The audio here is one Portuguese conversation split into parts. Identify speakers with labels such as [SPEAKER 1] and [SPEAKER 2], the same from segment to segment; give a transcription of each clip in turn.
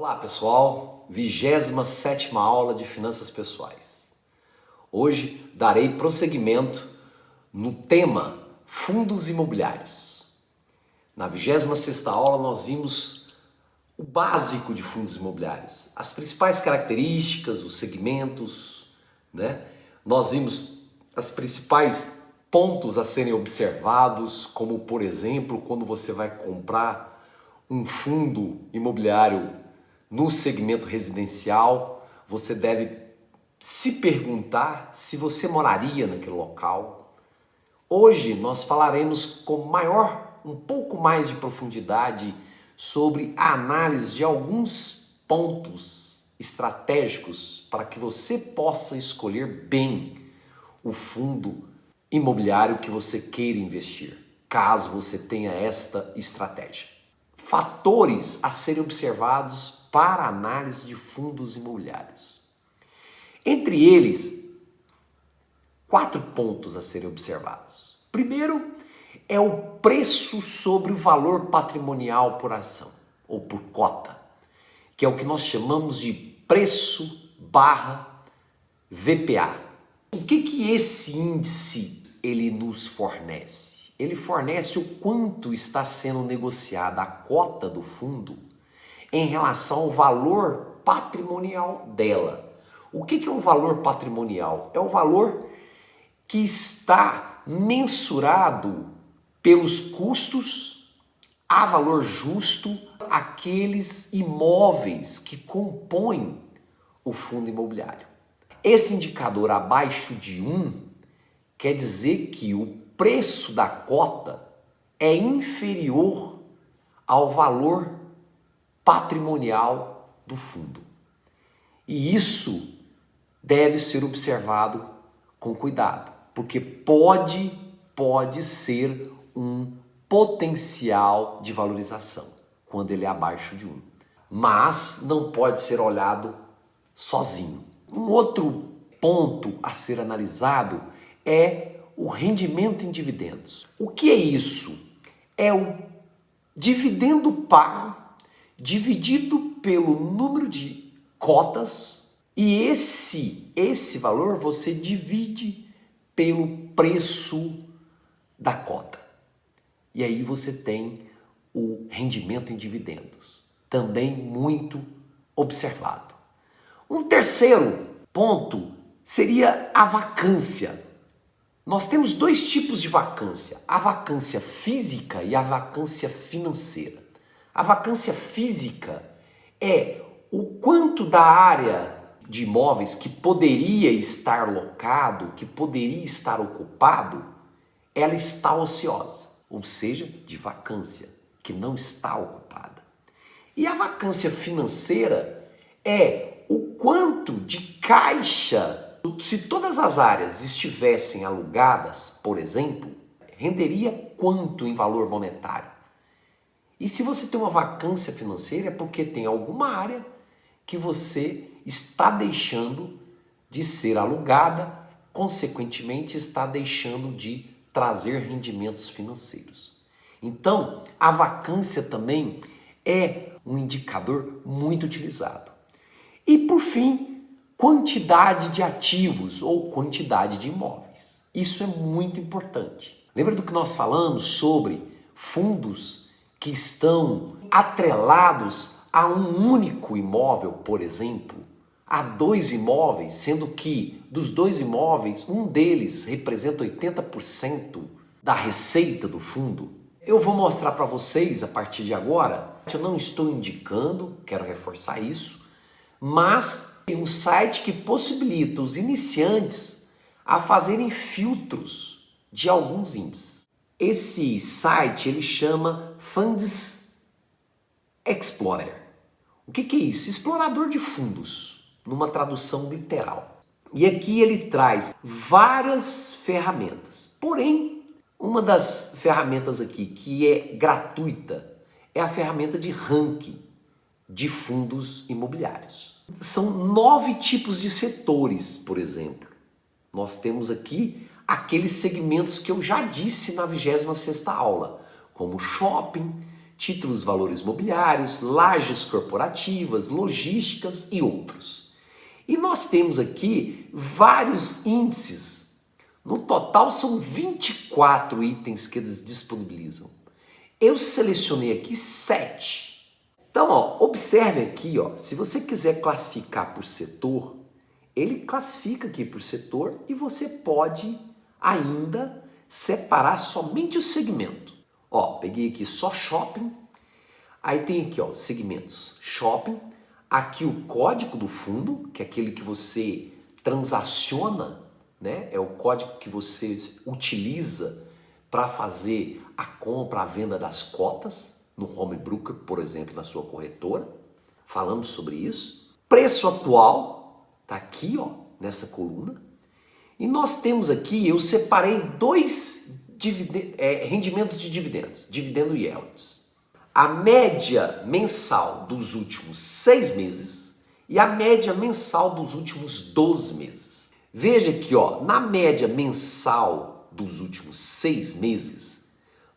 [SPEAKER 1] Olá pessoal, 27ª aula de Finanças Pessoais. Hoje darei prosseguimento no tema Fundos Imobiliários. Na 26ª aula nós vimos o básico de fundos imobiliários, as principais características, os segmentos, né? Nós vimos as principais pontos a serem observados, como por exemplo, quando você vai comprar um fundo imobiliário no segmento residencial, você deve se perguntar se você moraria naquele local. Hoje nós falaremos com um pouco mais de profundidade sobre a análise de alguns pontos estratégicos para que você possa escolher bem o fundo imobiliário que você queira investir, caso você tenha esta estratégia. Fatores a serem observados para a análise de fundos imobiliários. Entre eles, 4 pontos a serem observados. Primeiro é o preço sobre o valor patrimonial por ação, ou por cota, que é o que nós chamamos de preço/VPA. O que esse índice ele nos fornece? Ele fornece o quanto está sendo negociada a cota do fundo em relação ao valor patrimonial dela. O que é um valor patrimonial? É o valor que está mensurado pelos custos a valor justo aqueles imóveis que compõem o fundo imobiliário. Esse indicador abaixo de 1 quer dizer que o preço da cota é inferior ao valor patrimonial do fundo. E isso deve ser observado com cuidado, porque pode ser um potencial de valorização quando ele é abaixo de 1. Mas não pode ser olhado sozinho. Um outro ponto a ser analisado é o rendimento em dividendos. O que é isso? É o dividendo pago dividido pelo número de cotas e esse valor você divide pelo preço da cota. E aí você tem o rendimento em dividendos, também muito observado. Um terceiro ponto seria a vacância. Nós temos 2 tipos de vacância, a vacância física e a vacância financeira. A vacância física é o quanto da área de imóveis que poderia estar locado, que poderia estar ocupado, ela está ociosa, ou seja, de vacância, que não está ocupada. E a vacância financeira é o quanto de caixa, se todas as áreas estivessem alugadas, por exemplo, renderia quanto em valor monetário? E se você tem uma vacância financeira é porque tem alguma área que você está deixando de ser alugada, consequentemente está deixando de trazer rendimentos financeiros. Então, a vacância também é um indicador muito utilizado. E por fim, quantidade de ativos ou quantidade de imóveis. Isso é muito importante. Lembra do que nós falamos sobre fundos que estão atrelados a um único imóvel, por exemplo, a 2 imóveis, sendo que dos 2 imóveis, um deles representa 80% da receita do fundo? Eu vou mostrar para vocês a partir de agora, eu não estou indicando, quero reforçar isso, mas tem um site que possibilita os iniciantes a fazerem filtros de alguns índices. Esse site ele chama Funds Explorer. O que é isso? Explorador de fundos, numa tradução literal. E aqui ele traz várias ferramentas. Porém, uma das ferramentas aqui que é gratuita é a ferramenta de ranking de fundos imobiliários. São 9 tipos de setores, por exemplo. Nós temos aqui aqueles segmentos que eu já disse na 26ª aula, como shopping, títulos valores imobiliários, lajes corporativas, logísticas e outros. E nós temos aqui vários índices. No total são 24 itens que eles disponibilizam. Eu selecionei aqui 7. Então, observe aqui, se você quiser classificar por setor, ele classifica aqui por setor e você pode ainda separar somente o segmento. Peguei aqui só shopping, aí tem aqui, segmentos shopping, aqui o código do fundo, que é aquele que você transaciona, né? É o código que você utiliza para fazer a compra, a venda das cotas no home broker, por exemplo, na sua corretora. Falamos sobre isso. Preço atual, tá aqui, nessa coluna. E nós temos aqui, eu separei dois rendimentos de dividendos, dividendo yields. A média mensal dos últimos 6 meses e a média mensal dos últimos 12 meses. Veja aqui, na média mensal dos últimos 6 meses,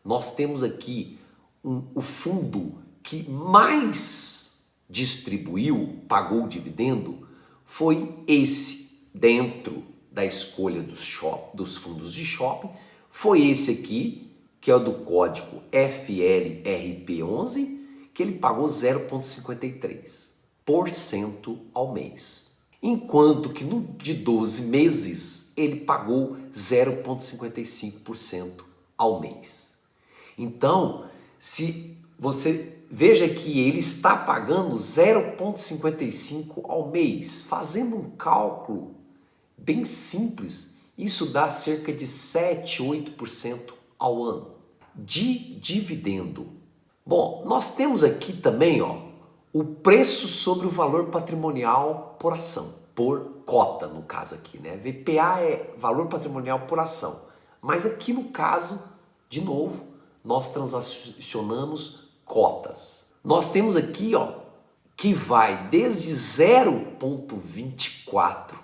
[SPEAKER 1] nós temos aqui o fundo que mais distribuiu, pagou o dividendo, foi esse, dentro da escolha dos fundos de shopping, foi esse aqui, que é o do código FLRP11, que ele pagou 0,53% ao mês. Enquanto que no de 12 meses, ele pagou 0,55% ao mês. Então, se você veja que ele está pagando 0,55 ao mês, fazendo um cálculo bem simples, isso dá cerca de 7, 8% ao ano de dividendo. Bom, nós temos aqui também, o preço sobre o valor patrimonial por ação, por cota no caso aqui, né? VPA é valor patrimonial por ação, mas aqui no caso, de novo, nós transacionamos cotas. Nós temos aqui, que vai desde 0,24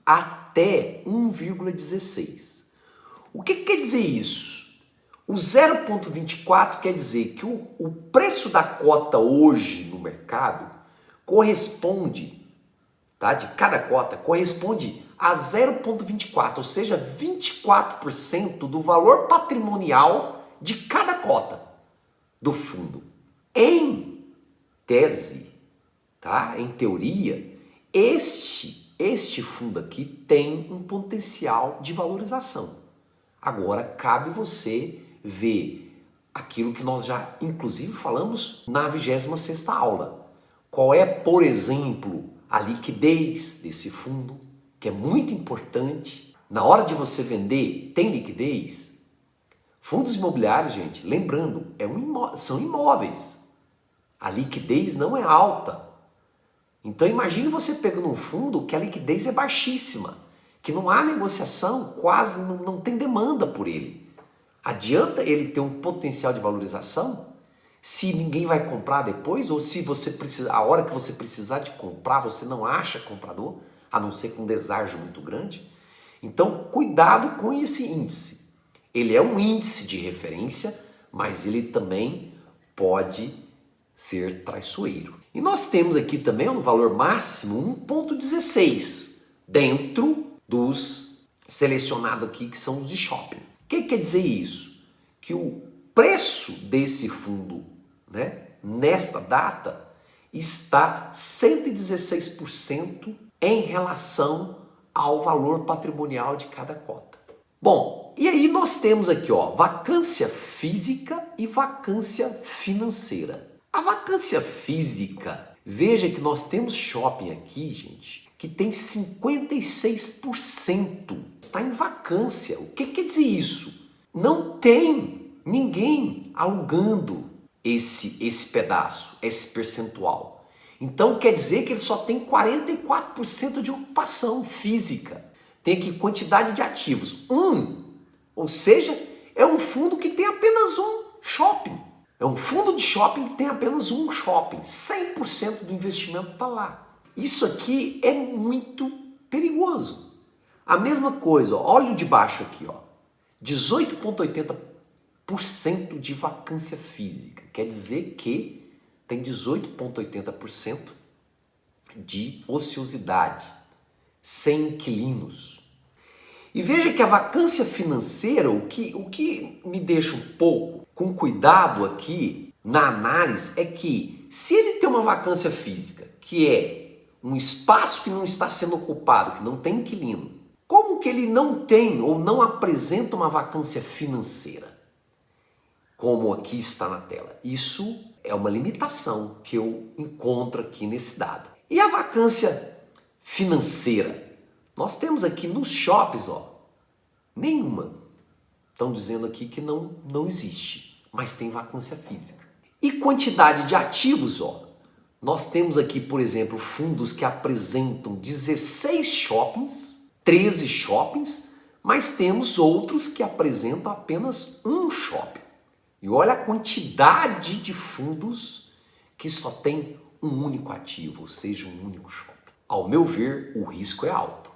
[SPEAKER 1] até 1,16. O que quer dizer isso? O 0,24 quer dizer que o preço da cota hoje no mercado corresponde, tá? De cada cota, corresponde a 0,24, ou seja, 24% do valor patrimonial de cada cota do fundo. Em tese, tá? Em teoria, este fundo aqui tem um potencial de valorização. Agora, cabe você ver aquilo que nós já, inclusive, falamos na 26ª aula. Qual é, por exemplo, a liquidez desse fundo, que é muito importante. Na hora de você vender, tem liquidez? Fundos imobiliários, gente, lembrando, são imóveis. A liquidez não é alta. Então imagine você pegando um fundo que a liquidez é baixíssima, que não há negociação, quase não tem demanda por ele. Adianta ele ter um potencial de valorização se ninguém vai comprar depois, ou se você precisa, a hora que você precisar de comprar, você não acha comprador, a não ser com um deságio muito grande? Então, cuidado com esse índice. Ele é um índice de referência, mas ele também pode ser traiçoeiro. E nós temos aqui também no valor máximo 1,16 dentro dos selecionados aqui que são os de shopping. O que quer dizer isso? Que o preço desse fundo, né, nesta data está 116% em relação ao valor patrimonial de cada cota. Bom, e aí nós temos aqui, vacância física e vacância financeira. A vacância física, veja que nós temos shopping aqui, gente, que tem 56%. Está em vacância. O que quer dizer isso? Não tem ninguém alugando esse pedaço, esse percentual. Então quer dizer que ele só tem 44% de ocupação física. Tem aqui quantidade de ativos. Ou seja, é um fundo que tem apenas um shopping. É um fundo de shopping que tem apenas um shopping. 100% do investimento está lá. Isso aqui é muito perigoso. A mesma coisa, olha o de baixo aqui, 18,80% de vacância física. O Quer dizer que tem 18,80% de ociosidade, sem inquilinos. E veja que a vacância financeira, o que me deixa um pouco com cuidado aqui na análise é que se ele tem uma vacância física, que é um espaço que não está sendo ocupado, que não tem inquilino, como que ele não tem ou não apresenta uma vacância financeira? Como aqui está na tela. Isso é uma limitação que eu encontro aqui nesse dado. E a vacância financeira? Nós temos aqui nos shoppings, nenhuma. Estão dizendo aqui que não existe, mas tem vacância física. E quantidade de ativos, nós temos aqui, por exemplo, fundos que apresentam 16 shoppings, 13 shoppings, mas temos outros que apresentam apenas um shopping. E olha a quantidade de fundos que só tem um único ativo, ou seja, um único shopping. Ao meu ver, o risco é alto.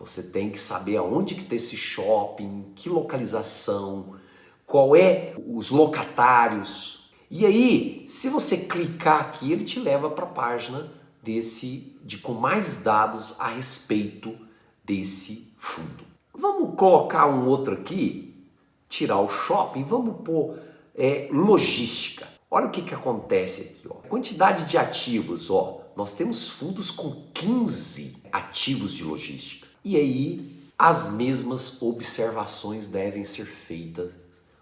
[SPEAKER 1] Você tem que saber aonde que está esse shopping, que localização, qual é os locatários. E aí, se você clicar aqui, ele te leva para a página com mais dados a respeito desse fundo. Vamos colocar um outro aqui, tirar o shopping, vamos pôr logística. Olha o que acontece aqui. Quantidade de ativos, nós temos fundos com 15 ativos de logística. E aí, as mesmas observações devem ser feitas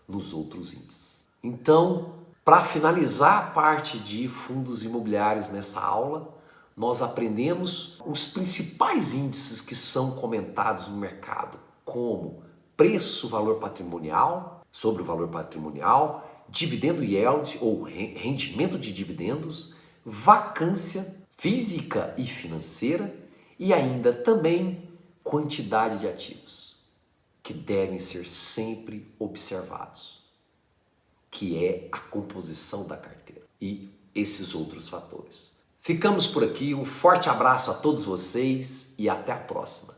[SPEAKER 1] nos outros índices. Então, para finalizar a parte de fundos imobiliários nessa aula, nós aprendemos os principais índices que são comentados no mercado, como preço, valor patrimonial, sobre o valor patrimonial, dividendo yield ou rendimento de dividendos, vacância física e financeira e ainda também quantidade de ativos, que devem ser sempre observados, que é a composição da carteira e esses outros fatores. Ficamos por aqui, um forte abraço a todos vocês e até a próxima.